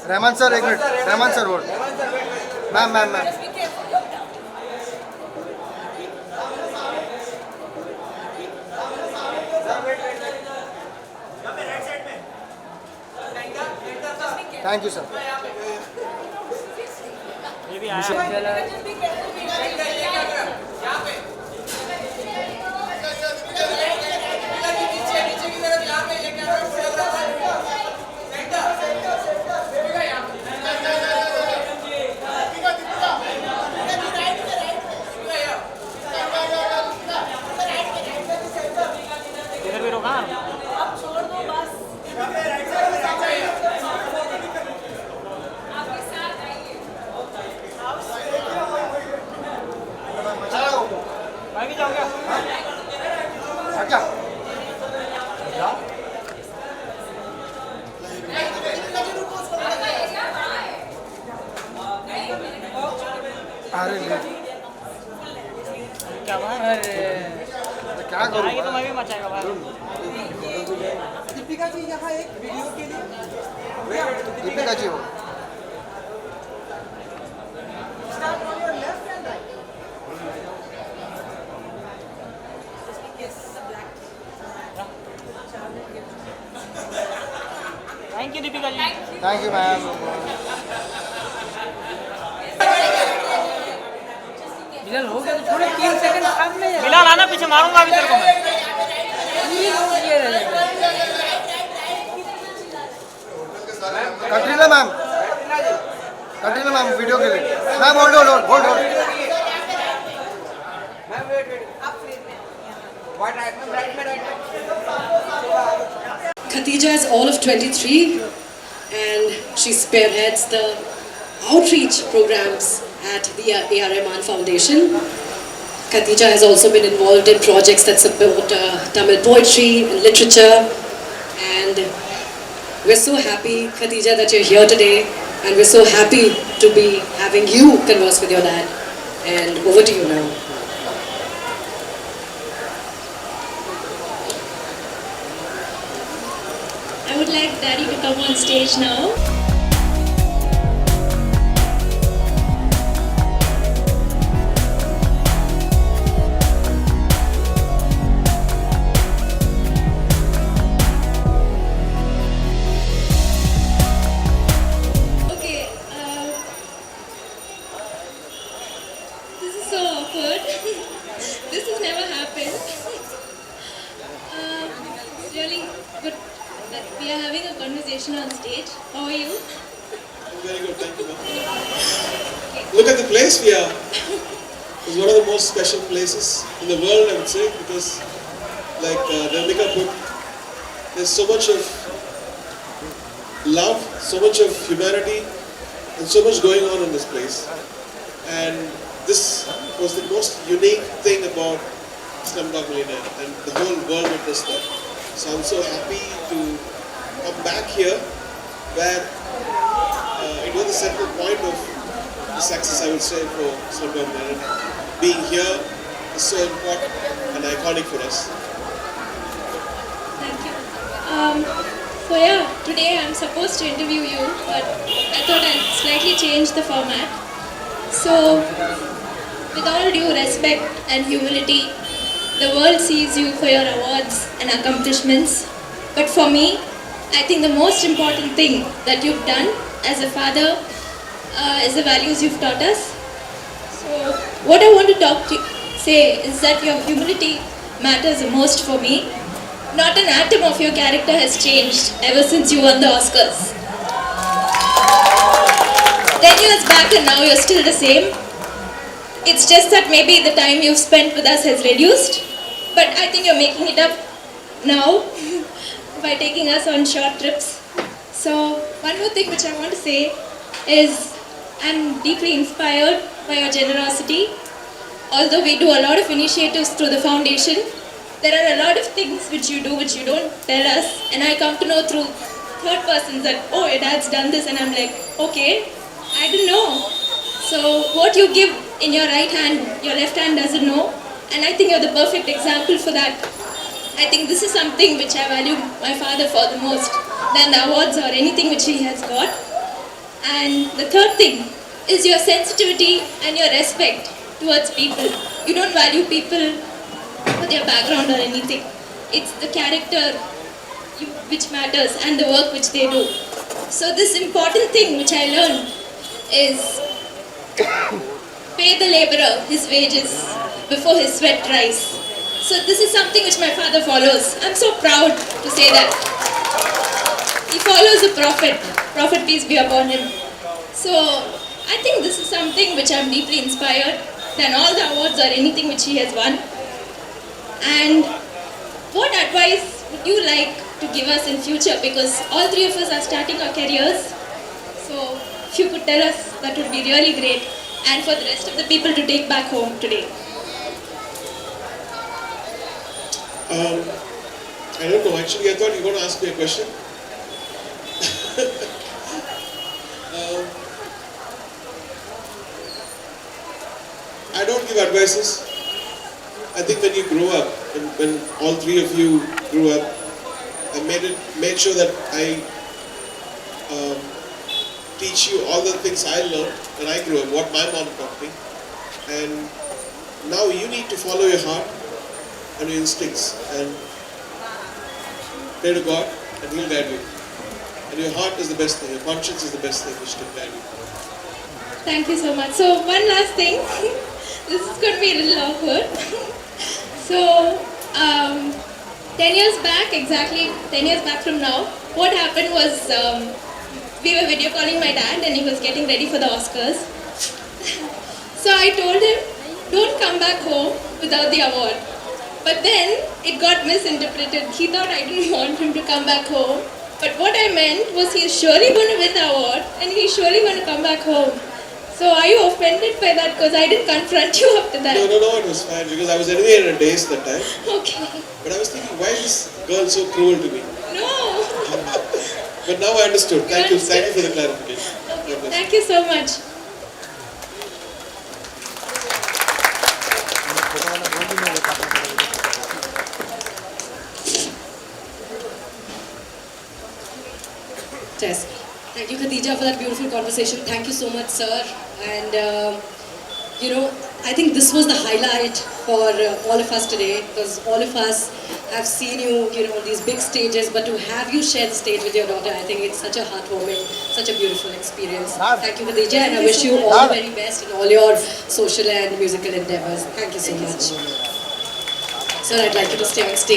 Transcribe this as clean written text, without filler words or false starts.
Rahman sir एक minute Rahman sir vote ma'am ma'am ma'am thank you sir अरे क्या बात? क्या करूँ तो मैं भी मचाएगा भाई। दीपिका जी यहाँ एक वीडियो के लिए दीपिका जी हो start on your left and right. Thank you Deepika ji. Thank you ma'am मिलन हो गया तो थोड़े 3 सेकंड सामने मिलान आना, पीछे मारूंगा अभी तेरे को मैं। ये रहेगा कटरीना मैम वीडियो के लिए ma'am hold hold hold hold Khatija is all of 23 and she spearheads the outreach programs at the A.R. Rahman Foundation. Khatija has also been involved in projects that support Tamil poetry and literature, and we're so happy, Khatija, that you're here today, and we're so happy to be having you converse with your dad. And over to you now. I would like Daddy to come on stage now. Okay, this is so awkward. This has never happened. It's really good that we are having a conversation on stage. How are you? Very good, thank you, ma'am. Look at the place we are. It's one of the most special places in the world, I would say, because, like Nandika put, there's so much of love, so much of humanity, and so much going on in this place. And this was the most unique thing about Slumdog Millionaire, and the whole world witnessed that. So I'm so happy to come back here, where it was the central point of the success, I would say, for Slumdog Millionaire. Being here is so important and iconic for us. Thank you. So yeah, today I'm supposed to interview you, but I thought I'd slightly change the format. So, with all due respect and humility, the world sees you for your awards and accomplishments. But for me, I think the most important thing that you've done as a father is the values you've taught us. So, what I want to say is that your humility matters the most for me. Not an atom of your character has changed ever since you won the Oscars. 10 years back and now you're still the same. It's just that maybe the time you've spent with us has reduced. But I think you're making it up now by taking us on short trips. So, one more thing which I want to say is I'm deeply inspired by your generosity. Although we do a lot of initiatives through the foundation, there are a lot of things which you do which you don't tell us, and I come to know through third persons that, oh, your dad's done this, and I'm like, okay, I didn't know. So what you give in your right hand, your left hand doesn't know, and I think you're the perfect example for that. I think this is something which I value my father for the most than the awards or anything which he has got. And the third thing is your sensitivity and your respect towards people. You don't value people for their background or anything. It's the character which matters and the work which they do. So this important thing which I learned is pay the laborer his wages before his sweat dries. So this is something which my father follows. I'm so proud to say that. He follows the Prophet peace be upon him. So I think this is something which I'm deeply inspired than all the awards or anything which he has won. And what advice would you like to give us in future, because all three of us are starting our careers? So if you could tell us, that would be really great, and for the rest of the people to take back home today. I don't know, actually I thought you were going to ask me a question. I don't give advices. I think when you grow up, when all three of you grew up, I made sure that I teach you all the things I learned when I grew up, what my mom taught me. And now you need to follow your heart and your instincts and pray to God and He'll guide you. And your heart is the best thing, your conscience is the best thing which can guide you. Thank you so much. So one last thing. This is going to be a little awkward. So 10 years back, exactly 10 years back from now, what happened was we were video calling my dad and he was getting ready for the Oscars. So I told him, don't come back home without the award. But then it got misinterpreted. He thought I didn't want him to come back home. But what I meant was he's surely going to win the award and he's surely going to come back home. So are you offended by that? Because I didn't confront you after that. No, it was fine because I was anyway in a daze that time. Okay. But I was thinking, why is this girl so cruel to me? No. But now I understood. Thank you for the clarification. Okay. Thank you so much. Yes. Thank you, Khadija, for that beautiful conversation. Thank you so much, sir. And, I think this was the highlight for all of us today, because all of us have seen you, on these big stages, but to have you share the stage with your daughter, I think it's such a heartwarming, such a beautiful experience. Thank you, Khadija, and I wish you all the very best in all your social and musical endeavors. Thank you so much. Sir, I'd like you to stay on stage.